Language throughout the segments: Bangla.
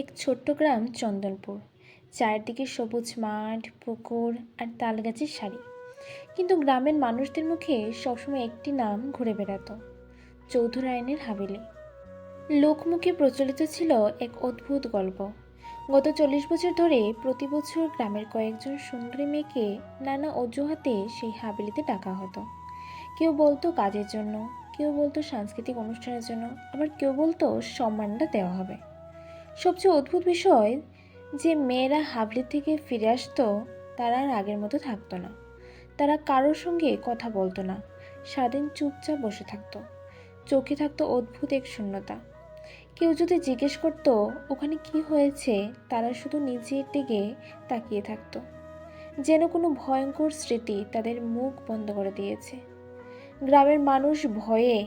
এক ছোট্ট গ্রাম চন্দনপুর। চারদিকে সবুজ মাঠ, পুকুর আর তালগাছের সারি। কিন্তু গ্রামের মানুষদের মুখে সবসময় একটি নাম ঘুরে বেড়াতো: চৌধুরায়নের হাভেলি। লোকমুখে প্রচলিত ছিল এক অদ্ভুত গল্প। গত 40 বছর ধরে প্রতি বছর গ্রামের কয়েকজন সুন্দরী মেয়েকে নানা অজুহাতে সেই হাভেলিতে ডাকা হতো। কেউ বলতো কাজের জন্য, কেউ বলতো সাংস্কৃতিক অনুষ্ঠানের জন্য, আবার কেউ বলতো সম্মানটা দেওয়া হবে। সবচেয়ে অদ্ভুত বিষয়, যে মেয়েরা হাবলি থেকে ফিরে আসতো তারা আর আগের মতো থাকতো না। তারা কারোর সঙ্গে কথা বলতো না, সারাদিন চুপচাপ বসে থাকতো। চোখে থাকতো অদ্ভুত এক শূন্যতা। কেউ যদি জিজ্ঞেস করতো ওখানে কি হয়েছে, তারা শুধু নিজের দিকে তাকিয়ে থাকতো, যেন কোনো ভয়ঙ্কর স্মৃতি তাদের মুখ বন্ধ করে দিয়েছে। গ্রামের মানুষ ভয়ে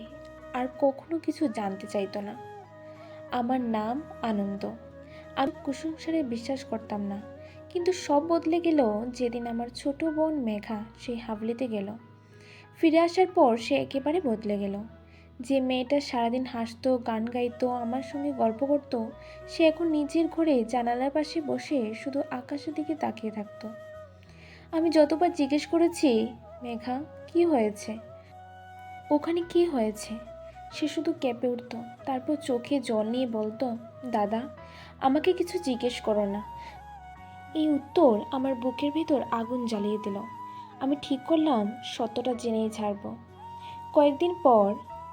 আর কখনো কিছু জানতে চাইতো না। আমার নাম আনন্দ। আমি কুসংস্কারে বিশ্বাস করতাম না, কিন্তু সব বদলে গেল যেদিন আমার ছোট বোন মেঘা সেই হাবলিতে গেল। ফিরে আসার পর সে একেবারে বদলে গেল। যে মেয়েটা সারাদিন হাসতো, গান গাইতো, আমার সঙ্গে গল্প করতো, সে এখন নিজের ঘরে জানালার পাশে বসে শুধু আকাশের দিকে তাকিয়ে থাকতো। আমি যতবার জিজ্ঞেস করেছি, মেঘা কি হয়েছে, ওখানে কি হয়েছে, সে শুধু কেঁপে উঠত। তারপর চোখে জল নিয়ে বলতো, দাদা, আমাকে কিছু জিজ্ঞেস করো না। এই উত্তর আমার বুকের ভেতর আগুন জ্বালিয়ে দিল। আমি ঠিক করলাম সত্যটা জেনেই ছাড়ব। কয়েকদিন পর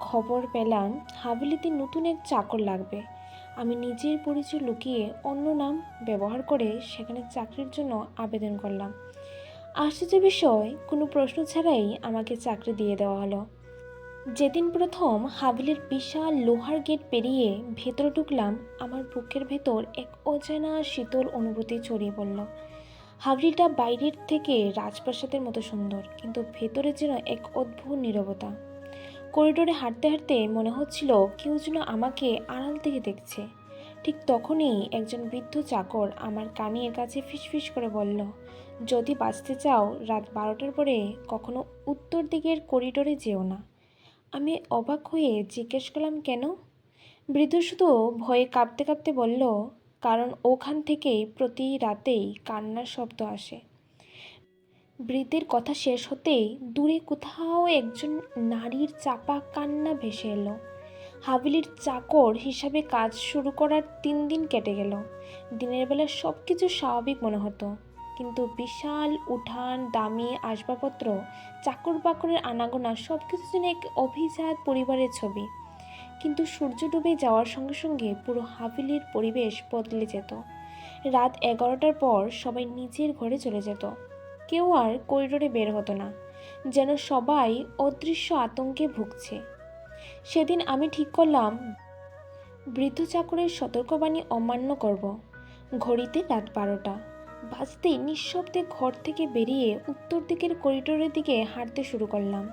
খবর পেলাম হাভেলিতে নতুন এক চাকর লাগবে। আমি নিজের পরিচয় লুকিয়ে অন্য নাম ব্যবহার করে সেখানে চাকরির জন্য আবেদন করলাম। আশ্চর্য বিষয়, কোনো প্রশ্ন ছাড়াই আমাকে চাকরি দিয়ে দেওয়া হলো। যেদিন প্রথম হাভেলির বিশাল লোহার গেট পেরিয়ে ভেতরে ঢুকলাম, আমার বুকের ভেতর এক অজানা শীতল অনুভূতি ছড়িয়ে পড়ল। হাভেলিটা বাইরের থেকে রাজপ্রাসাদের মতো সুন্দর, কিন্তু ভেতরে যেন এক অদ্ভুত নীরবতা। করিডোরে হাঁটতে হাঁটতে মনে হচ্ছিল কেউ যেন আমাকে আড়াল থেকে দেখছে। ঠিক তখনই একজন বৃদ্ধ চাকর আমার কানের কাছে ফিসফিস করে বলল, যদি বাঁচতে চাও রাত 12টার পরে কখনো উত্তর দিকের করিডোরে যেও না। আমি অবাক হয়ে জিজ্ঞেস করলাম, কেন? বৃদ্ধ শুধু ভয়ে কাঁপতে কাঁপতে বলল, কারণ ওখান থেকেই প্রতি রাতেই কান্নার শব্দ আসে। বৃদ্ধের কথা শেষ হতেই দূরে কোথাও একজন নারীর চাপা কান্না ভেসে এলো। হাভেলির চাকর হিসাবে কাজ শুরু করার 3 দিন কেটে গেল। দিনের বেলা সব কিছু স্বাভাবিক মনে হতো, কিন্তু বিশাল উঠান, দামি আসবাবপত্র, চাকর বাকরের আনাগোনা সব কিছু যেন এক অভিজাত পরিবারের ছবি। কিন্তু সূর্য ডুবে যাওয়ার সঙ্গে সঙ্গে পুরো হাভেলির পরিবেশ বদলে যেত। রাত 11টার পর সবাই নিজের ঘরে চলে যেত। কেউ আর করিডোরে বের হতো না, যেন সবাই অদৃশ্য আতঙ্কে ভুগছে। সেদিন আমি ঠিক করলাম বৃদ্ধ চাকরের সতর্কবাণী অমান্য করব। ঘড়িতে রাত 12টা বাজতেই নিঃশব্দে ঘর থেকে বেরিয়ে উত্তর দিকের করিডোরের দিকে হাঁটতে শুরু করলাম।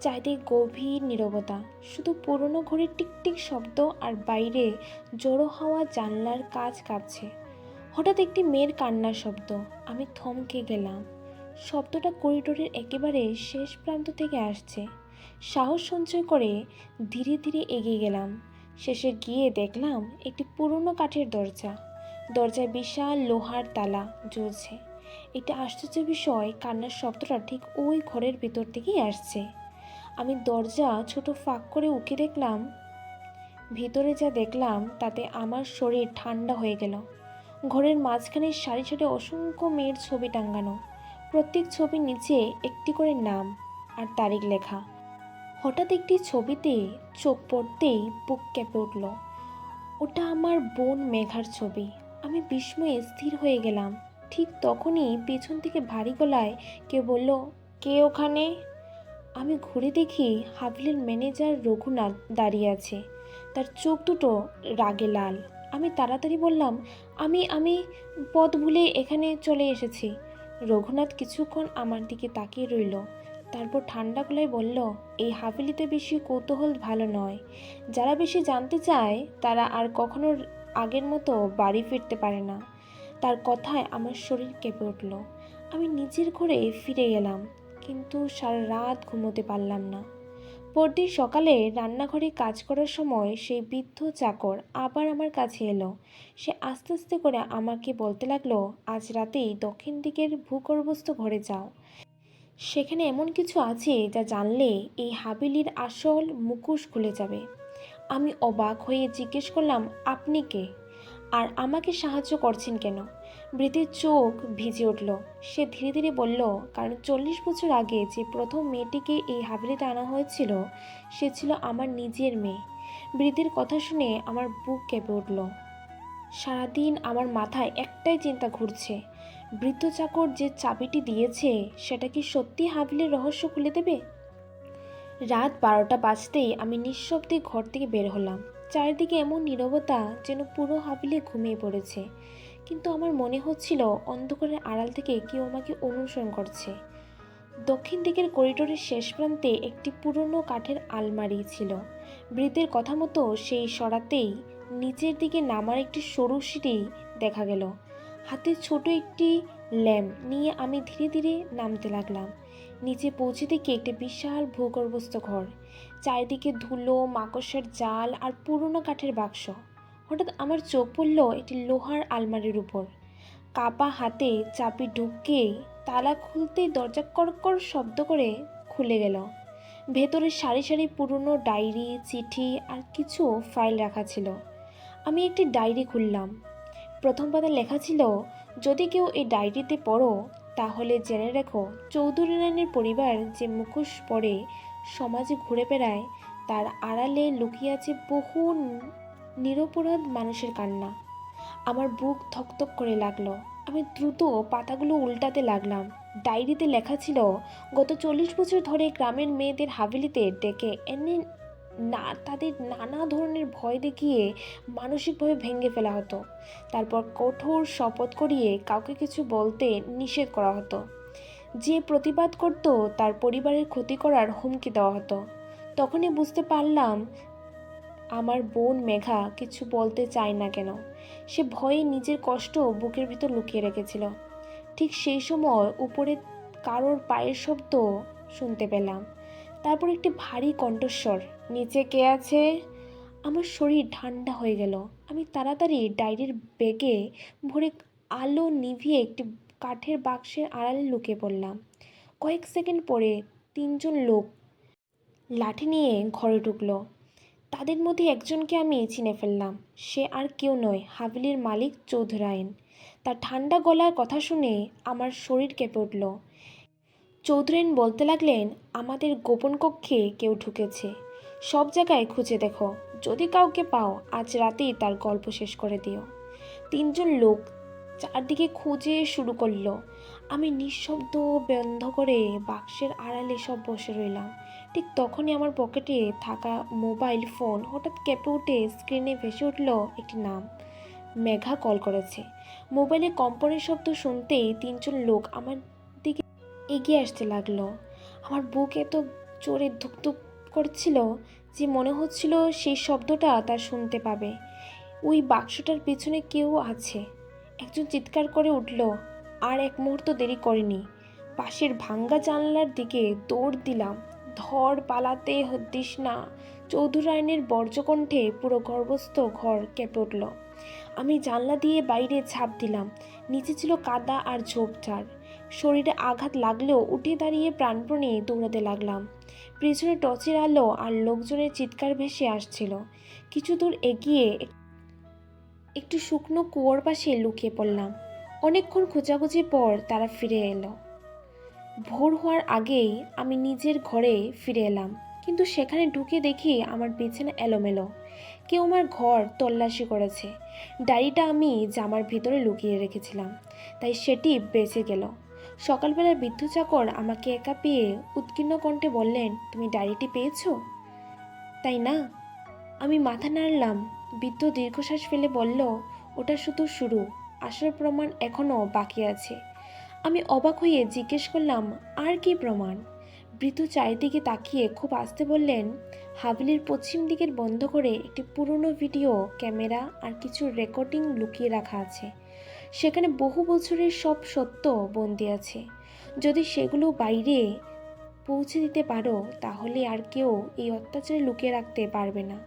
চারিদিকে গভীর নীরবতা, শুধু পুরনো ঘড়ির টিকটিক শব্দ আর বাইরে জড়ো হওয়া জানলার কাঁচ কাঁপছে। হঠাৎ একটি মেয়ের কান্নার শব্দ। আমি থমকে গেলাম। শব্দটা করিডোরের একেবারে শেষ প্রান্ত থেকে আসছে। সাহস সঞ্চয় করে ধীরে ধীরে এগিয়ে গেলাম। শেষে গিয়ে দেখলাম একটি পুরনো কাঠের দরজা। দরজায় বিশাল লোহার তালা ঝুলছে। এটা আশ্চর্য বিষয়, কান্নার শব্দটা ঠিক ওই ঘরের ভিতর থেকেই আসছে। আমি দরজা ছোট ফাঁক করে উঁকি দেখলাম। ভিতরে যা দেখলাম তাতে আমার শরীর ঠান্ডা হয়ে গেল। ঘরের মাঝখানে সারি সারি অসংখ্য মেয়ের ছবি টাঙানো। প্রত্যেক ছবির নিচে একটি করে নাম আর তারিখ লেখা। হঠাৎ একটি ছবিতে চোখ পড়তেই বুক কেঁপে উঠল। ওটা আমার বোন মেঘার ছবি। আমি বিস্ময়ে স্থির হয়ে গেলাম। ঠিক তখনই পেছন থেকে ভারী গলায় কেউ বলল, কে ওখানে? আমি ঘুরে দেখি হাভেলির ম্যানেজার রঘুনাথ দাঁড়িয়ে আছে। তার চোখ দুটো রাগে লাল। আমি তাড়াতাড়ি বললাম, আমি পথ ভুলে এখানে চলে এসেছি। রঘুনাথ কিছুক্ষণ আমার দিকে তাকিয়ে রইল, তারপর ঠান্ডা গলায় বলল, এই হাভেলিতে বেশি কৌতূহল ভালো নয়। যারা বেশি জানতে চায় তারা আর কখনো আগের মতো বাড়ি ফিরতে পারে না। তার কথায় আমার শরীর কেঁপে উঠল। আমি নিজের ঘরে ফিরে এলাম, কিন্তু সারা রাত ঘুমোতে পারলাম না। পরদিন সকালে রান্নাঘরে কাজ করার সময় সেই বৃদ্ধ চাকর আবার আমার কাছে এলো। সে আস্তে আস্তে করে আমাকে বলতে লাগলো, আজ রাতেই দক্ষিণ দিকের ভূগর্ভস্থ ঘরে যাও। সেখানে এমন কিছু আছে যা জানলে এই হাবিলির আসল মুখোশ খুলে যাবে। আমি অবাক হয়ে জিজ্ঞেস করলাম, আপনি কে? আর আমাকে সাহায্য করছেন কেন? বৃদ্ধের চোখ ভিজে উঠল। সে ধীরে ধীরে বলল, কারণ 40 বছর আগে যে প্রথম মেয়েটিকে এই হাবিলিতে আনা হয়েছিল সে ছিল আমার নিজের মেয়ে। বৃদ্ধের কথা শুনে আমার বুক কেঁপে উঠল। সারাদিন আমার মাথায় একটাই চিন্তা ঘুরছে, বৃদ্ধ চাকর যে চাবিটি দিয়েছে সেটা কি সত্যি হাবিলের রহস্য খুলে দেবে? রাত 12টা বাজতেই আমি নিঃশব্দে ঘর থেকে বের হলাম। চারিদিকে এমন নীরবতা যেন পুরো হাবিলে ঘুমিয়ে পড়েছে, কিন্তু আমার মনে হচ্ছিল অন্ধকারের আড়াল থেকে কেউ আমাকে অনুসরণ করছে। দক্ষিণ দিকের করিডোরের শেষ প্রান্তে একটি পুরনো কাঠের আলমারি ছিল। বৃদ্ধের কথা মতো সেই সরাতেই নিচের দিকে নামার একটি সরু সিঁড়ি দেখা গেল। হাতে ছোট একটি ল্যাম্প নিয়ে আমি ধীরে ধীরে নামতে লাগলাম। নিচে পৌঁছে দেখি একটি বিশাল ভূগর্ভস্থ ঘর, চারিদিকে ধুলো, মাকড়সার জাল আর পুরনো কাঠের বাক্স। হঠাৎ আমার চোখ পড়ল একটি লোহার আলমারির উপর। কাপা হাতে চাবি ঢুকিয়ে তালা খুলতেই দরজা কড়কড় শব্দ করে খুলে গেল। ভেতরে সারি সারি পুরনো ডায়েরি, চিঠি আর কিছু ফাইল রাখা ছিল। আমি একটি ডায়েরি খুললাম। প্রথম পাতায় লেখা ছিল, যদি কেউ এই ডায়েরিতে পড়ো তাহলে জেনে রেখো, চৌধুরী রানীর পরিবার যে মুখোশ পরে সমাজে ঘুরে বেড়ায় তার আড়ালে লুকিয়ে আছে বহু নিরপরাধ মানুষের কান্না। আমার বুক ধকধক করে লাগলো। আমি দ্রুত পাতাগুলো উল্টাতে লাগলাম। ডায়েরিতে লেখা ছিল, গত 40 বছর ধরে গ্রামের মেয়েদের হাভেলিতে ডেকে এনে তাদের নানা ধরনের ভয় দেখিয়ে মানসিকভাবে ভেঙে ফেলা হতো। তারপর কঠোর শপথ করিয়ে কাউকে কিছু বলতে নিষেধ করা হতো। যে প্রতিবাদ করত তার পরিবারের ক্ষতি করার হুমকি দেওয়া হতো। তখনই বুঝতে পারলাম আমার বোন মেঘা কিছু বলতে চায় না কেন। সে ভয়ে নিজের কষ্ট বুকের ভিতর লুকিয়ে রেখেছিল। ঠিক সেই সময় উপরে কারোর পায়ের শব্দ শুনতে পেলাম। তারপর একটি ভারী কণ্ঠস্বর, নিচে কে আছে? আমার শরীর ঠান্ডা হয়ে গেল। আমি তাড়াতাড়ি ডায়েরির ব্যাগে ভরে আলো নিভিয়ে একটি কাঠের বাক্সের আড়ালে লুকিয়ে পড়লাম। কয়েক সেকেন্ড পরে 3জন লোক লাঠি নিয়ে ঘরে ঢুকলো। তাদের মধ্যে একজনকে আমি চিনে ফেললাম। সে আর কেউ নয়, হাভেলির মালিক চৌধুরাইন। তার ঠান্ডা গলার কথা শুনে আমার শরীর কেঁপে উঠল। চৌধুরাইন বলতে লাগলেন, আমাদের গোপন কক্ষে কেউ ঢুকেছে, সব জায়গায় খুঁজে দেখো, যদি কাউকে পাও আজ রাতেই তার গল্প শেষ করে দিও। 3জন লোক চারদিকে খুঁজে শুরু করলো। আমি নিঃশব্দ বন্ধ করে বাক্সের আড়ালে সব বসে রইলাম। ঠিক তখনই আমার পকেটে থাকা মোবাইল ফোন হঠাৎ কেঁপে উঠে স্ক্রিনে ভেসে উঠল একটি নাম। মেঘা কল করেছে। মোবাইলে কম্পনের শব্দ শুনতেই 3জন লোক আমার দিকে এগিয়ে আসতে লাগলো। আমার বুক এত জোরে ধুকধুক করছিল যে মনে হচ্ছিল সেই শব্দটা তার শুনতে পাবে। ওই বাক্সটার পেছনে কেউ আছে। একজন চিৎকার করে উঠল। আর এক মুহূর্ত দেরি করিনি, পাশের ভাঙ্গা জানলার দিকে দৌড় দিলাম। ধর, পালাতে দিস না। চৌধুরাইনের বর্জ্যকণ্ঠে পুরো গর্ভস্থ ঘর কেঁপে উঠল। আমি জানলা দিয়ে বাইরে ঝাঁপ দিলাম। নিচে ছিল কাদা আর ঝোপঝাড়। শরীরে আঘাত লাগলেও উঠে দাঁড়িয়ে প্রাণপণে দৌড়াতে লাগলাম। পেছনে টর্চের আলো আর লোকজনের চিৎকার ভেসে আসছিল। কিছু দূর এগিয়ে একটু শুকনো কুয়োর পাশে লুকিয়ে পড়লাম। অনেকক্ষণ খোঁজাখুঁজির পর তারা ফিরে এলো। ভোর হওয়ার আগেই আমি নিজের ঘরে ফিরে এলাম, কিন্তু সেখানে ঢুকে দেখি আমার বিছানা এলোমেলো। কেউ আমার ঘর তল্লাশি করেছে। ডায়েরিটা আমি জামার ভিতরে লুকিয়ে রেখেছিলাম, তাই সেটি বেঁচে গেল। সকালবেলা বৃদ্ধ চাকর আমাকে একা পেয়ে উৎকীর্ণ কণ্ঠে বললেন, তুমি ডায়েরিটি পেয়েছো, তাই না? আমি মাথা নাড়লাম। বৃদ্ধ দীর্ঘশ্বাস ফেলে বলল, ওটা শুধু শুরু, আসল প্রমাণ এখনও বাকি আছে। আমি অবাক হয়ে জিজ্ঞেস করলাম, আর কি প্রমাণ? বৃদ্ধ চারিদিকে তাকিয়ে খুব আস্তে বললেন, হাভেলির পশ্চিম দিকের বন্ধ করে একটি পুরনো ভিডিও ক্যামেরা আর কিছু রেকর্ডিং লুকিয়ে রাখা আছে। সেখানে বহু বছরের সব সত্য বন্দি আছে। যদি সেগুলো বাইরে পৌঁছে দিতে পারো তাহলে আর কেউ এই অত্যাচারে লুকিয়ে রাখতে পারবে না।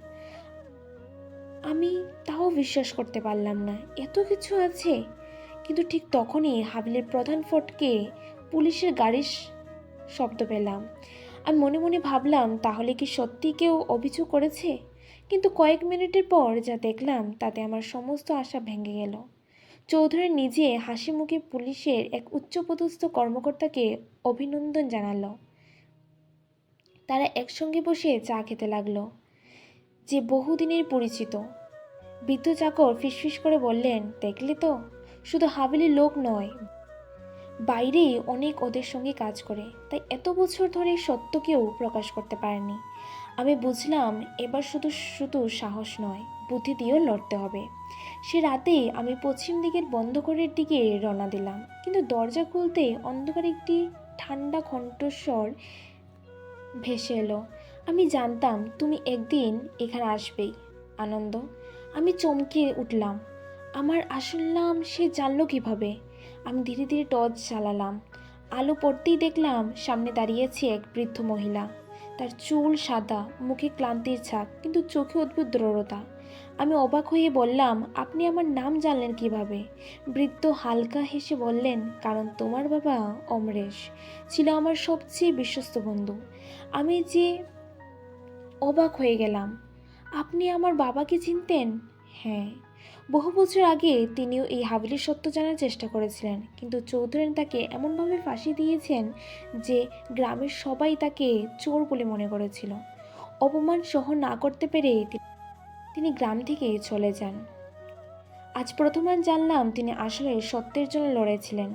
আমি তাও বিশ্বাস করতে পারলাম না এত কিছু আছে। কিন্তু ঠিক তখনই হাবিলের প্রধান ফটকে পুলিশের গাড়ির শব্দ পেলাম। আমি মনে মনে ভাবলাম তাহলে কি সত্যি কেউ অভিযোগ করেছে। কিন্তু কয়েক মিনিটের পর যা দেখলাম তাতে আমার সমস্ত আশা ভেঙে গেল। চৌধুরী নিজে হাসি মুখে পুলিশের এক উচ্চপদস্থ কর্মকর্তাকে অভিনন্দন জানালো। তারা একসঙ্গে বসে চা খেতে লাগলো। যে বহুদিনের পরিচিত বৃদ্ধ চাকর ফিসফিস করে বললেন, দেখলে তো, শুধু হাভেলির লোক নয়, বাইরেই অনেক ওদের সঙ্গে কাজ করে, তাই এত বছর ধরে সত্যকেও প্রকাশ করতে পারেনি। আমি বুঝলাম এবার শুধু শুধু সাহস নয়, বুদ্ধি দিয়েও লড়তে হবে। সে রাতেই আমি পশ্চিম দিকের বন্ধ ঘরের দিকে রওনা দিলাম। কিন্তু দরজা খুলতে অন্ধকারে একটি ঠান্ডা কণ্ঠস্বর ভেসে এলো, আমি জানতাম তুমি একদিন এখানে আসবেই আনন্দ। আমি চমকে উঠলাম। আমার আসলাম সে জানলো কিভাবে? আমি ধীরে ধীরে টর্চ জ্বালালাম। আলো পড়তেই দেখলাম সামনে দাঁড়িয়েছে এক বৃদ্ধ মহিলা। তার চুল সাদা, মুখে ক্লান্তির ছাপ, কিন্তু চোখে অদ্ভুত দৃঢ়তা। আমি অবাক হয়ে বললাম, আপনি আমার নাম জানলেন কিভাবে? বৃদ্ধ হালকা হেসে বললেন, কারণ তোমার বাবা অমরেশ ছিল আমার সবচেয়ে বিশ্বস্ত বন্ধু। আমি যে অবাক হয়ে গেলাম। আপনি আমার বাবাকে চিনতেন? হ্যাঁ, বহু বছর আগে তিনিও এই হাভেলির সত্য জানার চেষ্টা করেছিলেন, কিন্তু চৌধুরী তাকে এমনভাবে ফাঁসি দিয়েছেন যে গ্রামের সবাই তাকে চোর বলে মনে করেছিল। অপমান সহ না করতে পেরে তিনি গ্রাম থেকে চলে যান। আজ প্রথমবার জানলাম তিনি আসলে সত্যের জন্য লড়েছিলেন।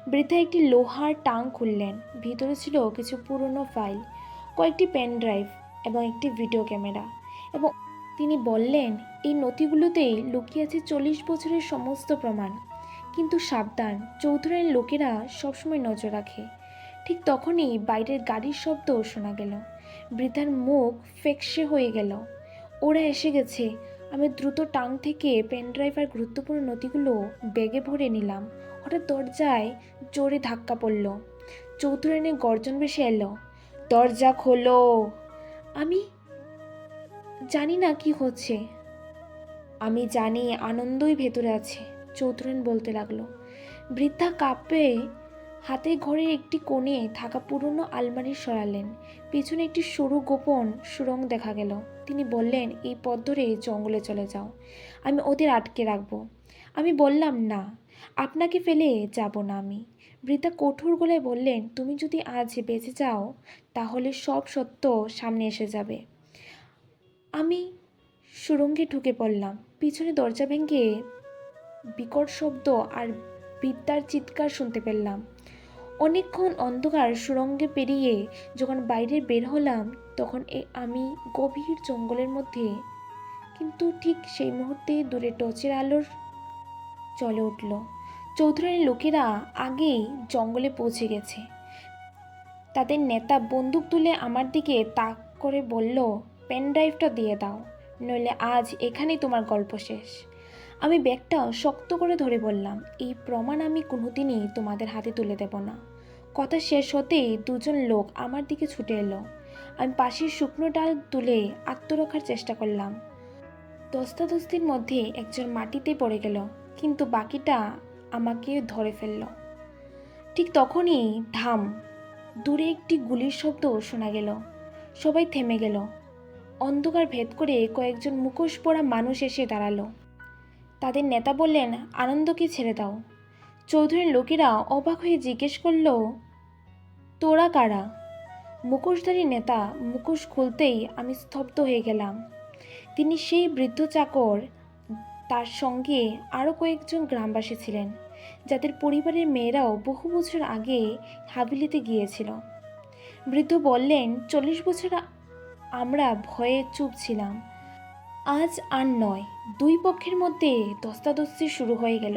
বৃদ্ধা একটি লোহার টাং খুললেন। ভিতরে ছিল কিছু পুরনো ফাইল, কয়েকটি পেন ড্রাইভ এবং একটি ভিডিও ক্যামেরা। এবং তিনি বললেন, এই নথিগুলোতেই লুকিয়ে আছে 40 বছরের সমস্ত প্রমাণ। কিন্তু সাবধান, চৌধুরীর লোকেরা সবসময় নজর রাখে। ঠিক তখনই বাইরের গাড়ির শব্দ শোনা গেল। বৃদ্ধার মুখ ফ্যাকাশে হয়ে গেল। ওরা এসে গেছে। আমি দ্রুত টাং থেকে পেনড্রাইভ আর গুরুত্বপূর্ণ নথিগুলো ব্যাগে ভরে নিলাম। হঠাৎ দরজায় জোরে ধাক্কা পড়ল। চৌধুরানী গর্জন ভেসে এলো, দরজা খোলো। আমি জানি না কি হচ্ছে। আমি জানি আনন্দই ভেতরে আছে, চৌধুরানী বলতে লাগলো। বৃদ্ধা কাঁপে হাতে ঘরের একটি কোণে থাকা পুরনো আলমারি সরালেন। পিছনে একটি সরু গোপন সুড়ঙ্গ দেখা গেল। তিনি বললেন, এই পথ ধরে জঙ্গলে চলে যাও, আমি ওদের আটকে রাখবো। আমি বললাম, না, আপনাকে ফেলে যাব না আমি। বৃদ্ধা কঠোর গলায় বললেন, তুমি যদি আজ বেঁচে যাও তাহলে সব সত্য সামনে এসে যাবে। আমি সুড়ঙ্গে ঢুকে পড়লাম। পিছনে দরজা ভেঙে বিকট শব্দ আর বৃদ্ধার চিৎকার শুনতে পেলাম। অনেকক্ষণ অন্ধকার সুড়ঙ্গে পেরিয়ে যখন বাইরে বের হলাম তখন আমি গভীর জঙ্গলের মধ্যে। কিন্তু ঠিক সেই মুহূর্তে দূরে টর্চের আলোর জ্বলে উঠল। চৌধুরীর লোকেরা আগেই জঙ্গলে পৌঁছে গেছে। তাদের নেতা বন্দুক তুলে আমার দিকে তাক করে বলল, পেন ড্রাইভটা দিয়ে দাও, নইলে আজ এখানেই তোমার গল্প শেষ। আমি ব্যাগটা শক্ত করে ধরে বললাম, এই প্রমাণ আমি কোনোদিনই তোমাদের হাতে তুলে দেব না। কথা শেষ হতেই দুজন লোক আমার দিকে ছুটে এলো। আমি পাশের শুকনো ডাল তুলে আত্মরক্ষার চেষ্টা করলাম। ধস্তাধস্তির মধ্যে একজন মাটিতে পড়ে গেল, কিন্তু বাকিটা আমাকে ধরে ফেলল। ঠিক তখনই ধাম, দূরে একটি গুলির শব্দ শোনা গেল। সবাই থেমে গেল। অন্ধকার ভেদ করে কয়েকজন মুখোশ পরা মানুষ এসে দাঁড়ালো। তাদের নেতা বললেন, আনন্দকে ছেড়ে দাও। চৌধুরীর লোকেরা অবাক হয়ে জিজ্ঞেস করল, তোরা কারা? মুখোশধারী নেতা মুখোশ খুলতেই আমি স্তব্ধ হয়ে গেলাম। তিনি সেই বৃদ্ধ চাকর, তার সঙ্গে আরও কয়েকজন গ্রামবাসী ছিলেন, যাদের পরিবারের মেয়েরাও বহু বছর আগে হাভেলিতে গিয়েছিল। বৃদ্ধ বললেন, 40 বছর আমরা ভয়ে চুপ ছিলাম, আজ আর নয়। দুই পক্ষের মধ্যে ধস্তাধস্তি শুরু হয়ে গেল।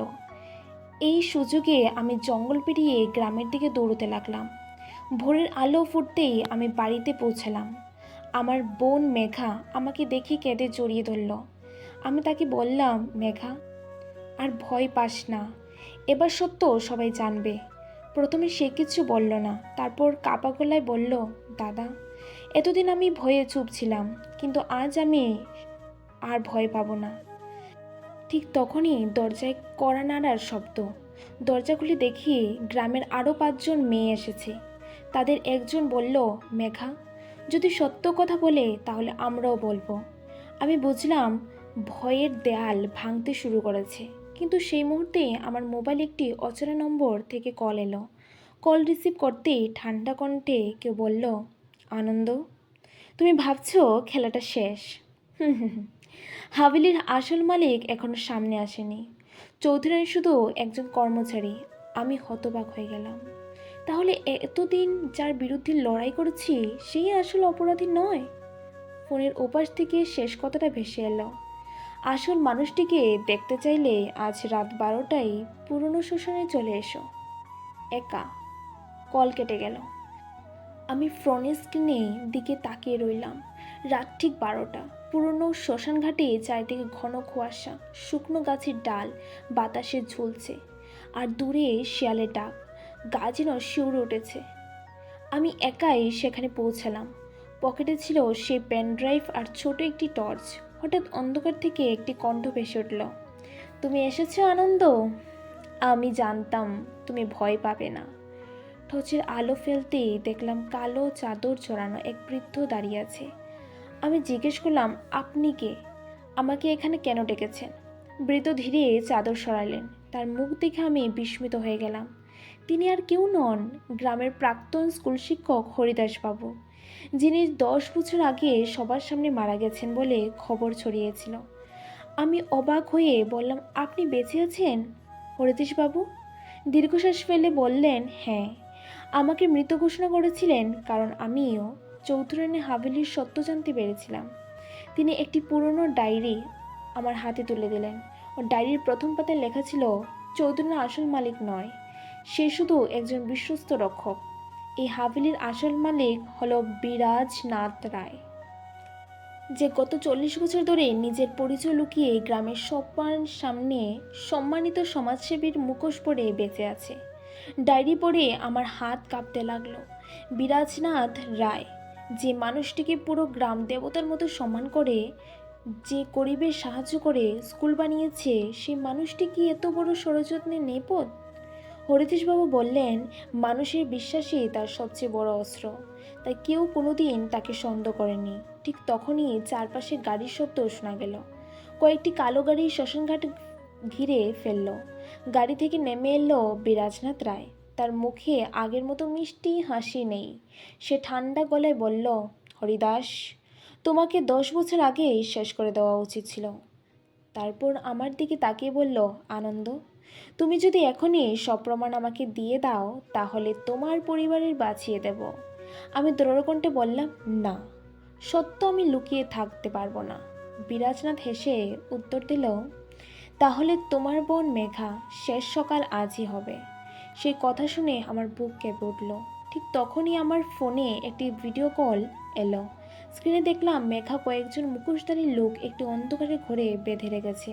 এই সুযোগে আমি জঙ্গল পেরিয়ে গ্রামের দিকে দৌড়তে লাগলাম। ভোরের আলো ফুটতেই আমি বাড়িতে পৌঁছালাম। আমার বোন মেঘা আমাকে দেখে কেঁদে জড়িয়ে ধরল। আমি তাকে বললাম, মেঘা, আর ভয় পাস না, এবার সত্য সবাই জানবে। প্রথমে সে কিছু বলল না, তারপর কাপা গলায় বলল, দাদা, এতদিন আমি ভয়ে চুপ ছিলাম, কিন্তু আজ আমি আর ভয় পাবো না। ঠিক তখনই দরজায় কড়া নাড়ার শব্দ। দরজা খুলে দেখি গ্রামের আরও 5জন মেয়ে এসেছে। তাদের একজন বলল, মেঘা, যদি সত্য কথা বলে তাহলে আমরাও বলবো। আমি বুঝলাম ভয়ের দেয়াল ভাঙতে শুরু করেছে। কিন্তু সেই মুহূর্তে আমার মোবাইল একটি অচেনা নম্বর থেকে কল এলো। কল রিসিভ করতেই ঠান্ডা কণ্ঠে কেউ বলল, আনন্দ, তুমি ভাবছো খেলাটা শেষ? হুম হুম হুম। হাভেলির আসল মালিক এখনো সামনে আসেনি। চৌধুরানী শুধু একজন কর্মচারী। আমি হতবাক হয়ে গেলাম। তাহলে এতদিন যার বিরুদ্ধে লড়াই করেছি সেই আসল অপরাধী নয়? ফোনের ওপাশ থেকে শেষ কথাটা ভেসে এলো, আসল মানুষটিকে দেখতে চাইলে আজ রাত 12টায় পুরনো শ্মশানে চলে এসো। একা। কল কেটে গেল। আমি ফোনের স্ক্রিনে দিকে তাকিয়ে রইলাম। রাত ঠিক 12টা। পুরনো শ্মশান ঘাটে চারিদিকে ঘন কুয়াশা, শুকনো গাছের ডাল বাতাসে ঝুলছে, আর দূরে শিয়ালের ডাক। গা যেন শিউরে উঠেছে। আমি একাই সেখানে পৌঁছালাম। পকেটে ছিল সেই পেনড্রাইভ আর ছোট একটি টর্চ। হঠাৎ অন্ধকার থেকে একটি কণ্ঠ ভেসে উঠল, তুমি এসেছো আনন্দ? আমি জানতাম তুমি ভয় পাবে না। টর্চের আলো ফেলতেই দেখলাম কালো চাদর জড়ানো এক বৃদ্ধ দাঁড়িয়ে আছে। আমি জিজ্ঞেস করলাম, আপনি কে? আমাকে এখানে কেন ডেকেছেন? বৃদ্ধ ধীরে চাদর সরালেন। তার মুখ দেখে আমি বিস্মিত হয়ে গেলাম। তিনি আর কেউ নন, গ্রামের প্রাক্তন স্কুল শিক্ষক হরিদাসবাবু, যিনি 10 বছর আগে সবার সামনে মারা গেছেন বলে খবর ছড়িয়েছিল। আমি অবাক হয়ে বললাম, আপনি বেঁচে আছেন হরিদাসবাবু? দীর্ঘশ্বাস ফেলে বললেন, হ্যাঁ। আমাকে মৃত ঘোষণা করেছিলেন কারণ আমিও চৌধুরানী হাভেলির সত্য জানতে পেরেছিলাম। তিনি একটি পুরনো ডায়েরি আমার হাতে তুলে দিলেন। ও ডায়েরির প্রথম পাতায় লেখা ছিল, চৌধুরানী আসল মালিক নয়, সে শুধু একজন বিশ্বস্ত রক্ষক। এই হাভেলির আসল মালিক হলো বিরাজনাথ রায়, যে গত 40 বছর ধরে নিজের পরিচয় লুকিয়ে গ্রামের সবার সামনে সম্মানিত সমাজসেবীর মুখোশ পরে বেঁচে আছে। ডায়েরি পড়ে আমার হাত কাঁপতে লাগলো। বিরাজনাথ রায়, যে মানুষটিকে পুরো গ্রাম দেবতার মতো সম্মান করে, যে গরিবের সাহায্য করে স্কুল বানিয়েছে, সেই মানুষটি কি এত বড় ষড়যন্ত্রে নেপথ্য? হরিদাসবাবু বললেন, মানুষের বিশ্বাসই তার সবচেয়ে বড় অস্ত্র, তাই কেউ কোনোদিন তাকে সন্দেহ করেনি। ঠিক তখনই চারপাশে গাড়ির শব্দ শোনা গেল। কয়েকটি কালো গাড়ি শ্মশানঘাট ঘিরে ফেলল। গাড়ি থেকে নেমে এলো বিরাজনাথ রায়। তার মুখে আগের মতো মিষ্টি হাসি নেই। সে ঠান্ডা গলায় বলল, হরিদাস, তোমাকে 10 বছর আগে শেষ করে দেওয়া উচিত ছিল। তারপর আমার দিকে তাকিয়ে বলল, আনন্দ, তুমি যদি এখনই সব প্রমাণ আমাকে দিয়ে দাও তাহলে তোমার পরিবারের বাঁচিয়ে দেব। আমি দৃঢ়কণ্ঠে বললাম, না, সত্য আমি লুকিয়ে থাকতে পারবো না। বিরাজনাথ হেসে উত্তর দিল, তাহলে তোমার বোন মেঘা শেষ সকাল আজই হবে। সেই কথা শুনে আমার বুক কেঁপে উঠল। ঠিক তখনই আমার ফোনে একটি ভিডিও কল এলো। স্ক্রিনে দেখলাম মেঘা কয়েকজন মুখোশধারী লোক একটি অন্ধকারে ঘরে বেঁধে রেখেছে।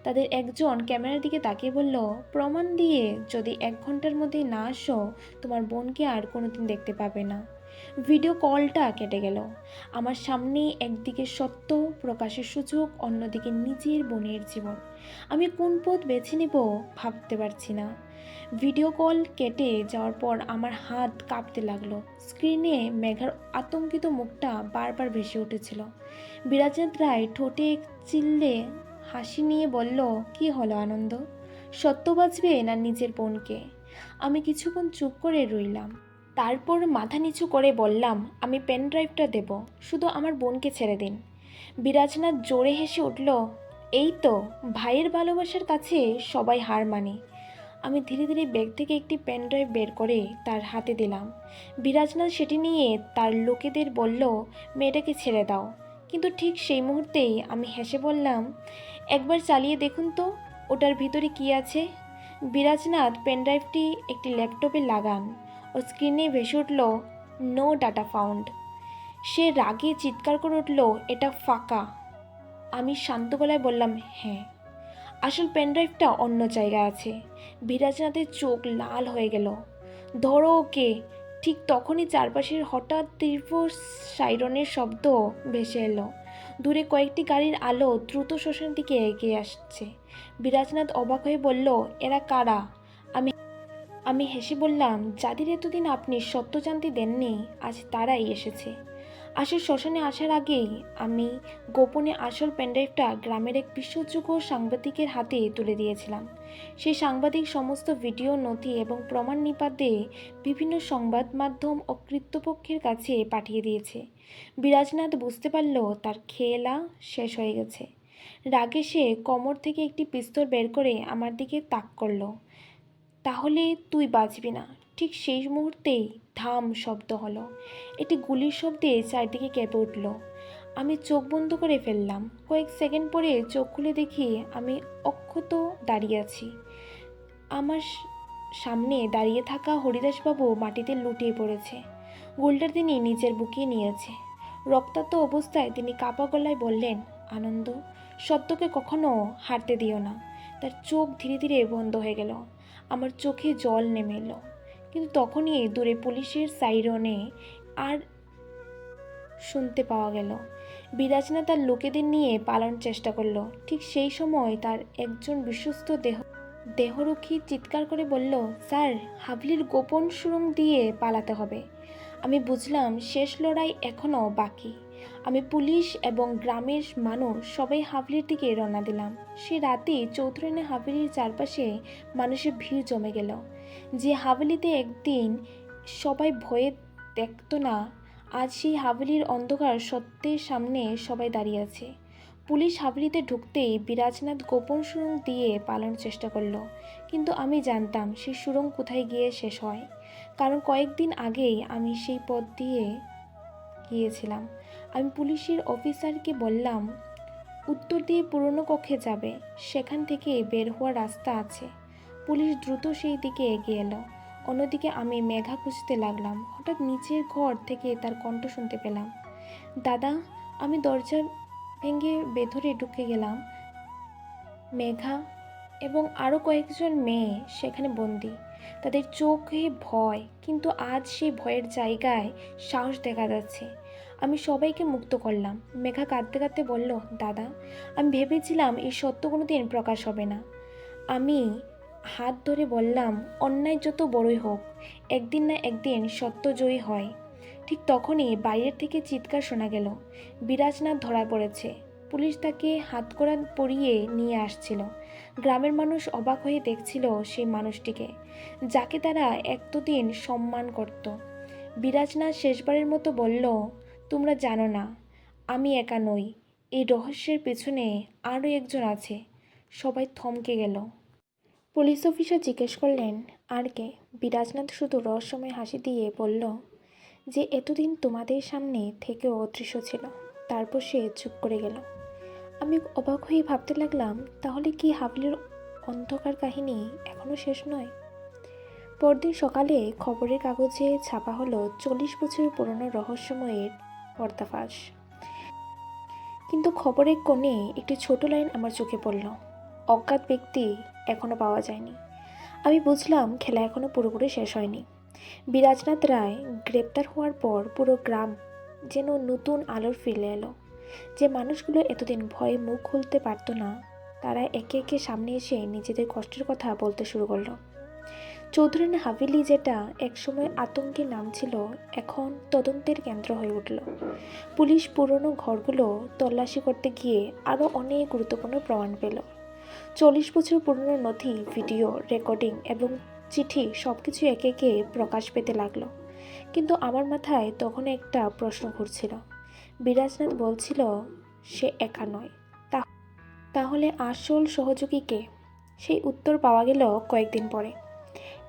তাদের একজন ক্যামেরার দিকে তাকিয়ে বলল, প্রমাণ দিয়ে যদি 1 ঘন্টার মধ্যে না আসো তোমার বোনকে আর কোনোদিন দেখতে পাবে না। ভিডিও কলটা কেটে গেল। আমার সামনে একদিকে সত্য প্রকাশের সুযোগ, অন্যদিকে নিজের বোনের জীবন। আমি কোন পথ বেছে নেব ভাবতে পারছি না। ভিডিও কল কেটে যাওয়ার পর আমার হাত কাঁপতে লাগলো। স্ক্রিনে মেঘার আতঙ্কিত মুখটা বারবার ভেসে উঠেছিল। বিরাজনাথ রায় ঠোঁটে চিল্লে হাসি নিয়ে বলল, কি হলো আনন্দ? সত্য বাঁচবে না নিজের বোনকে? আমি কিছুক্ষণ চুপ করে রইলাম। তারপর মাথা নিচু করে বললাম, আমি পেন ড্রাইভটা দেব, শুধু আমার বোনকে ছেড়ে দিন। বিরাজনাথ জোরে হেসে উঠল, এই তো, ভাইয়ের ভালোবাসার কাছে সবাই হার মানে। আমি ধীরে ধীরে ব্যাগ থেকে একটি পেন ড্রাইভ বের করে তার হাতে দিলাম। বিরাজনাথ সেটি নিয়ে তার লোকেদের বলল, মেয়েটাকে ছেড়ে দাও। কিন্তু ঠিক সেই মুহূর্তেই আমি হেসে বললাম, একবার চালিয়ে দেখুন তো ওটার ভিতরে কি আছে। বিরাজনাথ পেনড্রাইভটি একটি ল্যাপটপে লাগান ও স্ক্রিনে ভেসে উঠল, নো ডাটা ফাউন্ড। সে রাগে চিৎকার করে উঠল, এটা ফাঁকা। আমি শান্ত গলায় বললাম, হ্যাঁ, আসল পেনড্রাইভটা অন্য জায়গায় আছে। বিরাজনাথের চোখ লাল হয়ে গেল। ধরো ওকে। ঠিক তখনই চারপাশের হঠাৎ তীব্র সাইরনের শব্দ ভেসে এলো। দূরে কয়েকটি গাড়ির আলো দ্রুত শ্মশানের দিকে এগিয়ে আসছে। বিরাজনাথ অবাক হয়ে বলল, এরা কারা? আমি আমি হেসে বললাম, যাদের এতদিন আপনি সত্য জানতে দেননি, আজ তারাই এসেছে। আসল শ্মশানে আসার আগেই আমি গোপনে আসল পেনড্রাইভটা গ্রামের এক বিশ্বাসযোগ্য সাংবাদিকের হাতে তুলে দিয়েছিলাম। সেই সাংবাদিক সমস্ত ভিডিও, নথি এবং প্রমাণ নিপাতে বিভিন্ন সংবাদ মাধ্যম ও কর্তৃপক্ষের কাছে পাঠিয়ে দিয়েছে। বিরাজনাথ বুঝতে পারল তার খেলা শেষ হয়ে গেছে। রাগে সে কোমর থেকে একটি পিস্তল বের করে আমার দিকে তাক করলো। তাহলে তুই বাঁচবি না। ঠিক সেই মুহূর্তেই ধাম শব্দ হলো। একটি গুলির শব্দে চারদিকে কেঁপে উঠল। আমি চোখ বন্ধ করে ফেললাম। কয়েক সেকেন্ড পরে চোখ খুলে দেখি আমি অক্ষত দাঁড়িয়ে আছি। আমার সামনে দাঁড়িয়ে থাকা হরিদাসবাবু মাটিতে লুটিয়ে পড়েছে। গুলটা তিনি নিজের বুকে নিয়েছে। রক্তাক্ত অবস্থায় তিনি কাপা গলায় বললেন, আনন্দ, সত্যকে কখনো হারতে দিও না। তার চোখ ধীরে ধীরে বন্ধ হয়ে গেল। আমার চোখে জল নেমে এলো। কিন্তু তখনই দূরে পুলিশের সাইরনে আর শুনতে পাওয়া গেল। বিরাজনা তার লোকেদের নিয়ে পালানোর চেষ্টা করলো। ঠিক সেই সময় তার একজন বিশ্বস্ত দেহরক্ষী চিৎকার করে বলল, স্যার, হাবলির গোপন সুড়ঙ্গ দিয়ে পালাতে হবে। আমি বুঝলাম শেষ লড়াই এখনও বাকি। আমি পুলিশ এবং গ্রামের মানুষ সবাই হাবলির দিকে রওনা দিলাম। সে রাতে চৌধুরানী হাবলির চারপাশে মানুষের ভিড় জমে গেল। যে হাবলিতে একদিন সবাই ভয়ে দেখত না, আজ সেই হাবলির অন্ধকার সত্যের সামনে সবাই দাঁড়িয়ে আছে। পুলিশ হাবলিতে ঢুকতেই বিরাজনাথ গোপন সুড়ঙ্গ দিয়ে পালানোর চেষ্টা করলো। কিন্তু আমি জানতাম সেই সুড়ঙ্গ কোথায় গিয়ে শেষ হয়, কারণ কয়েকদিন আগেই আমি সেই পথ দিয়ে গিয়েছিলাম। আমি পুলিশের অফিসারকে বললাম, উত্তর দিয়ে পুরনো কক্ষে যাবে, সেখান থেকে বের হওয়ার রাস্তা আছে। পুলিশ দ্রুত সেই দিকে এগিয়ে এলো। অন্যদিকে আমি মেঘা খুঁজতে লাগলাম। হঠাৎ নিচের ঘর থেকে তার কণ্ঠ শুনতে পেলাম, দাদা। আমি দরজা ভেঙে ভেতরে ঢুকে গেলাম। মেঘা এবং আরও কয়েকজন মেয়ে সেখানে বন্দি। তাদের চোখে ভয়, কিন্তু আজ সেই ভয়ের জায়গায় সাহস দেখা যাচ্ছে। আমি সবাইকে মুক্ত করলাম। মেঘা কাঁদতে কাঁদতে বলল, দাদা, আমি ভেবেছিলাম এই সত্য কোনো দিন প্রকাশ হবে না। আমি হাত ধরে বললাম, অন্যায় যত বড়ই হোক, একদিন না একদিন সত্য জয়ী হয়। ঠিক তখনই বাইরের থেকে চিৎকার শোনা গেল, বিরাজনাথ ধরা পড়েছে। পুলিশ তাকে হাতকড়া পরিয়ে নিয়ে আসছিল। গ্রামের মানুষ অবাক হয়ে দেখছিল সেই মানুষটিকে, যাকে তারা এতদিন সম্মান করত। বিরাজনাথ শেষবারের মতো বলল, তোমরা জানো না, আমি একা নই। এই রহস্যের পেছনে আরও একজন আছে। সবাই থমকে গেল। পুলিশ অফিসার জিজ্ঞেস করলেন, আর কে? বিরাজনাথ শুধু রহস্যময় হাসি দিয়ে বলল, যে এতদিন তোমাদের সামনে থেকেও অদৃশ্য ছিল। তারপর সে চুপ করে গেল। আমি অবাক হয়ে ভাবতে লাগলাম, তাহলে কি হাবলির অন্ধকার কাহিনী এখনও শেষ নয়? পরদিন সকালে খবরের কাগজে ছাপা হলো 40 বছর পুরনো রহস্যময়ের পর্দাফাঁস। কিন্তু খবরের কোণে একটি ছোট লাইন আমার চোখে পড়ল, অজ্ঞাত ব্যক্তি এখনও পাওয়া যায়নি। আমি বুঝলাম খেলা এখনও পুরোপুরি শেষ হয়নি। বিরাজনাথ রায় গ্রেপ্তার হওয়ার পর পুরো গ্রাম যেন নতুন আলোর ফিরে এলো। যে মানুষগুলো এতদিন ভয়ে মুখ খুলতে পারতো না, তারা একে একে সামনে এসে নিজেদের কষ্টের কথা বলতে শুরু করলো। চৌধুরানী হাভেলি, যেটা একসময় আতঙ্কের নাম ছিল, এখন তদন্তের কেন্দ্র হয়ে উঠল। পুলিশ পুরনো ঘরগুলো তল্লাশি করতে গিয়ে আরও অনেক গুরুত্বপূর্ণ প্রমাণ পেল। 40 বছর পুরনো নথি, ভিডিও রেকর্ডিং এবং চিঠি সবকিছু একে একে প্রকাশ পেতে লাগলো। কিন্তু আমার মাথায় তখন একটা প্রশ্ন ঘুরছিল। বিরাজনাথ বলছিল সে একা নয়, তাহলে আসল সহযোগী কে? সেই উত্তর পাওয়া গেল কয়েকদিন পরে।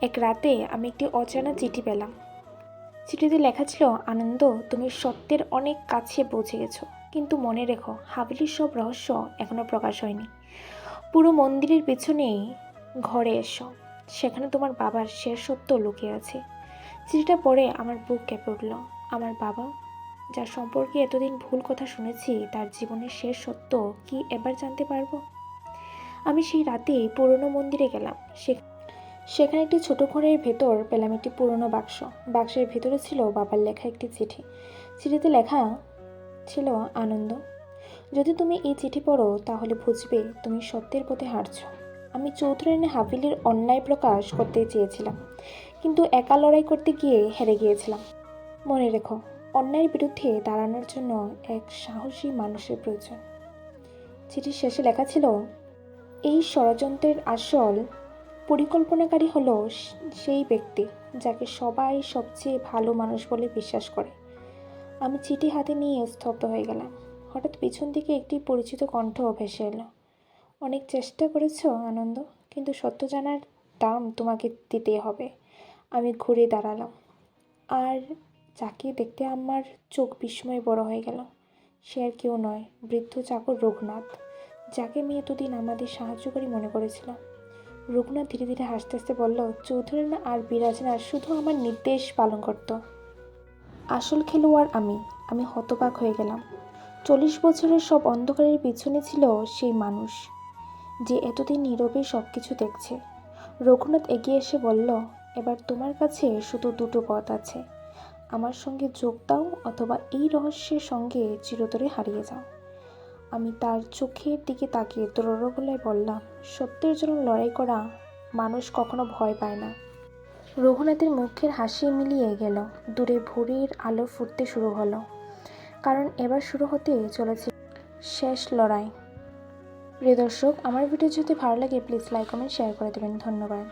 এক রাতে আমি একটি অজানা চিঠি পেলাম। চিঠিতে লেখা ছিল, আনন্দ, তুমি সত্যের অনেক কাছে পৌঁছে গেছো, কিন্তু মনে রেখো, হাভেলির সব রহস্য এখনো প্রকাশ হয়নি। পুরো মন্দিরের পেছনেই ঘরে এসো, সেখানে তোমার বাবার শেষ সত্য লুকিয়ে আছে। চিঠিটা পড়ে আমার বুক কেঁপে উঠল। আমার বাবা, যার সম্পর্কে এতদিন ভুল কথা শুনেছি, তার জীবনের শেষ সত্য কি এবার জানতে পারবো? আমি সেই রাতেই পুরনো মন্দিরে গেলাম। সেখানে একটি ছোট ঘরের ভেতর পেলাম একটি পুরনো বাক্স। বাক্সের ভেতরে ছিল বাবার লেখা একটি চিঠি। চিঠিতে লেখা ছিল, আনন্দ, যদি তুমি এই চিঠি পড়ো তাহলে বুঝবে তুমি সত্যের পথে হাঁটছ। আমি চৌধুরানী হাভেলির অন্যায় প্রকাশ করতে চেয়েছিলাম, কিন্তু একা লড়াই করতে গিয়ে হেরে গিয়েছিলাম। মনে রেখো, অন্যায়ের বিরুদ্ধে দাঁড়ানোর জন্য এক সাহসী মানুষের প্রয়োজন। চিঠির শেষে লেখা ছিল, এই ষড়যন্ত্রের আসল পরিকল্পনাকারী হলো সেই ব্যক্তি যাকে সবাই সবচেয়ে ভালো মানুষ বলে বিশ্বাস করে। আমি চিঠি হাতে নিয়ে স্তব্ধ হয়ে গেলাম। হঠাৎ পিছন দিকে একটি পরিচিত কণ্ঠ ভেসে এলো। অনেক চেষ্টা করেছ আনন্দ, কিন্তু সত্য জানার দাম তোমাকে দিতেই হবে। আমি ঘুরে দাঁড়ালাম, আর যাকে দেখতে আমার চোখ বিস্ময়ে বড় হয়ে গেল। সে আর কেউ নয়, বৃদ্ধ চাকর রঘুনাথ, যাকে আমি এতদিন আমাদের সাহায্যকারী মনে করেছিলাম। রঘুনাথ ধীরে ধীরে হাসতে হাসতে বলল, চৌধুরানী আর বিরাজনা শুধু আমার নির্দেশ পালন করত। আসল খেলোয়াড় আমি হতবাক হয়ে গেলাম। 40 বছরের সব অন্ধকারের পিছনে ছিল সেই মানুষ যে এতদিন নীরবে সব কিছু দেখছে। রঘুনাথ এগিয়ে এসে বলল, এবার তোমার কাছে শুধু দুটো পথ আছে, আমার সঙ্গে যোগ দাও অথবা এই রহস্যের সঙ্গে চিরতরে হারিয়ে যাও। আমি তার চোখের দিকে তাকিয়ে দৃঢ় গলায় বললাম, সত্যের জন্য লড়াই করা মানুষ কখনো ভয় পায় না। রঘুনাথের মুখের হাসি মিলিয়ে গেল। দূরে ভোরের আলো ফুটতে শুরু হলো, কারণ এবার শুরু হতে চলেছে শেষ লড়াই। প্রিয় দর্শক, আমার ভিডিও যদি ভালো লাগে প্লিজ লাইক কমেন্ট শেয়ার করে দেবেন। ধন্যবাদ।